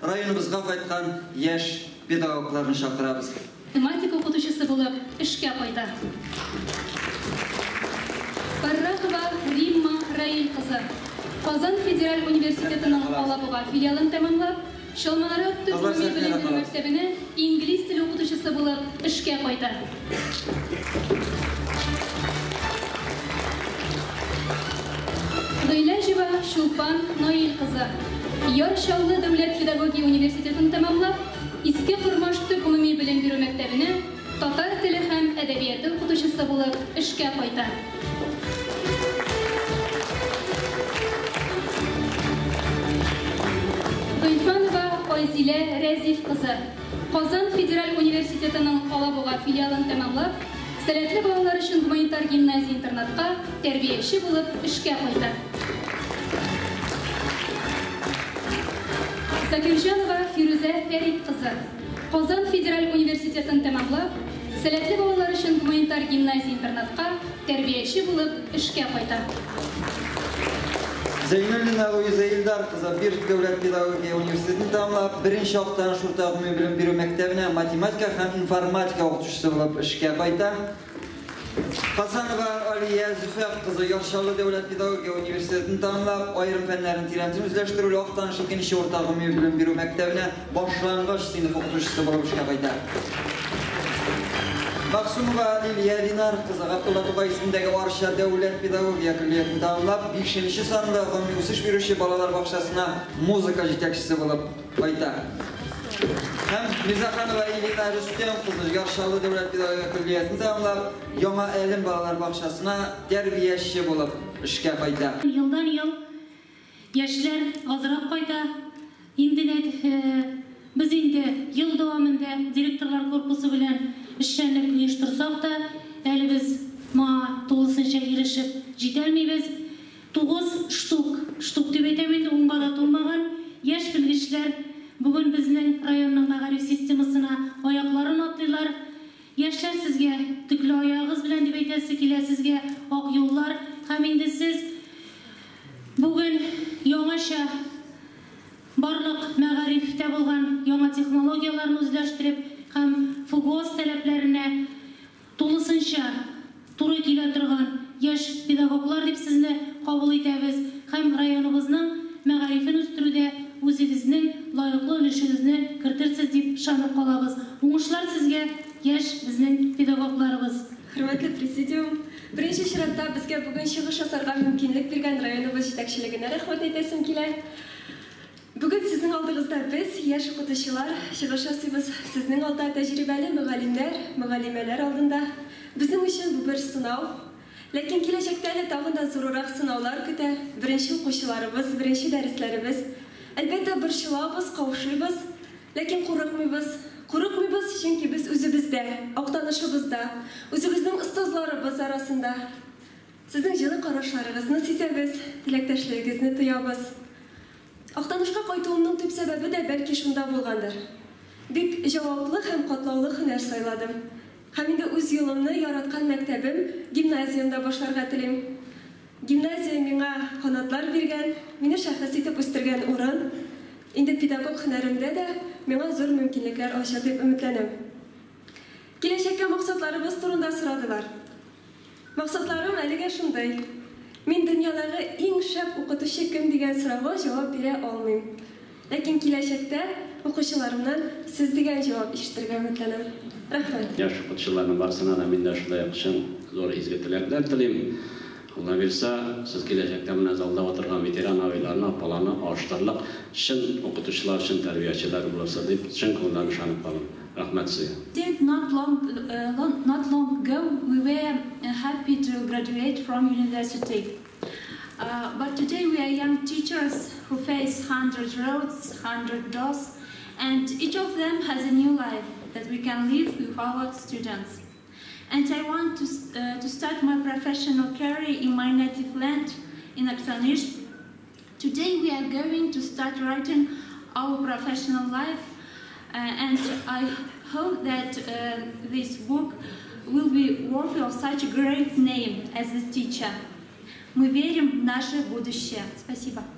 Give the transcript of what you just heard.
районыбызга кайткан яш педагогларны чакырабыз. Математика окутучысы булып эшкә кайта. Паррахова Римма Раил кызы. Казан федераль университетының Алабуга филиалын тәмамлап, Шалманары төзү белем бирү мәктәбенә инглиз теле укытучысы булып эшкә кайта. Гыйләҗева Шулпан Наил кызы. Яршаллы дәүләт педагогия университетын тәмамлап, Иске Курмашты гомуми белем бирү мәктәбенә татар теле һәм әдәбияты укытучысы булып эшкә кайта. Гыйфанова Айзилә Рәзиф кызы. Казан федераль университетының Алабуга филиалын тәмамлап, сәләтле балалар өчен гуманитар гимназия-интернатка тәрбияче булып эшкә кайта. Закирҗанова Фируза Фәрит кызы. Казан федераль университетын тәмамлап, сәләтле балалар өчен гуманитар гимназия-интернатка тәрбияче булып эшкә кайта. Зәйнуллина Луиза Илдар кызы Бирск дәүләт педагогия университетын тәмамлап, беренче актаныш урта гомуми белем бирү мәктәбенә математика һәм информатика укытучысы булып эшкә кайта. Хасанова Алия Зөфәр кызы Яршаллы дәүләт педагогия университетын тәмамлап, аерым фәннәрен тирәнтен үзләштерүле актаныш икенче урта гомуми белем бирү мәктәбенә башлангыч сыйныф укытучысы булып эшкә кайта. Максумова Лилия Динар кызы Габдулла Тукай исемендәге Арча дәүләт педагогия коллегиясын тәмамлап, 5нче санлы гомуми үсеш бирүче балалар бакчасына музыка җитәкчесе булып кайта. Һәм Мирзаханова Илина Рөстәм кызы Яршаллы дәүләт педагогия коллегиясын тәмамлап, Яңа Әлем балалар бакчасына тәрбияче булып эшкә кайта. Елдан-ел яшьләр азрак кайта. Инде без инде ел дәвамында директорлар корпусы белән эшчәнлек оештырсак та, әле без моңа тулысынча ирешеп җитәлмибез. 9 штук дип әйтәм инде, 10га да тулмаган яшь белгечләр бүген безнең районның мәгариф системасына аякларын атлыйлар. Яшьләр сезгә төкле аягыз белән дип әйтәсе килә, сезгә ак юллар, һәм инде сез бүген яңаша барлык мәгарифтә булган яңа технологияларны үзләштереп һәм ФГОС таләпләренә тулысынча туры килә торган яшь педагоглар дип сезне кабул итәбез һәм районыбызның мәгарифен үстерүдә үзегезнең лаеклы өлешегезне кертәрсез дип ышанып калабыз. Уңышлар сезгә, яшь безнең педагогларыбыз. Хөрмәтле президиум, беренче чиратта безгә бүген чыгыш ясарга мөмкинлек биргән районыбыз җитәкчелегенә рәхмәт әйтәсем килә. Бүген сезнең алдыгызда без, яшь укытучылар, чыгыш ясыйбыз. Сезнең алда тәҗрибәле мөгаллимнәр, мөгаллимәләр алдында. Безнең өчен бу бер сынау. Ләкин киләчәктә әле тагын да зуррак сынаулар көтә. Беренче укучыларыбыз, беренче дәресләребез. Әлбәттә борчылабыз, каушыйбыз, ләкин курыкмыйбыз, чөнки без үзебездә, актанышыбызда, үзебезнең остазларыбыз арасында сезнең җылы карашларыгызны сизәбез, теләктәшлегегезне тоябыз. Актанышка кайтуымның төп сәбәбе дә бәлки шунда булгандыр. Бик җаваплы һәм катлаулы һөнәр сайладым. Һәм инде үз юлымны яраткан мәктәбем гимназиямда башларга телим. Гимназия миңа канатлар биргән, мине шәхес итеп үстергән урын. Инде педагог һөнәремдә дә миңа зур мөмкинлекләр ача дип өметләнәм. Киләчәккә максатларыбыз турында сорадылар. Максатларым әлегә шундый. Мин дөньядагы иң шәп укытучы кем дигән сорауга җавап бирә алмыйм. Ләкин киләчәктә укучыларымнан сез дигән җавап ишетергә өметләнәм. Рәхмәт. Яшь укытучыларның барысына да мин дә шулай өчен зур изге теләкләр телим. Алла бирсә, сез киләчәктә менә залда отырган ветеран абыйларны, апаларны аштырлык, чын укытучылар, чын тәрбиячеләр булырсыз дип чын күңелдән ышанып калам. Рәхмәт сезгә. Not long ago, we were happy to graduate from university. But today we are young teachers who face 100 roads, 100 doors, and each of them has a new life that we can live with our students. And I want to start my professional career in my native land, in Aktanish. Today we are going to start writing our professional life, and I hope that this book will be worthy of such a great name as a teacher. Мы верим в наше будущее. Спасибо.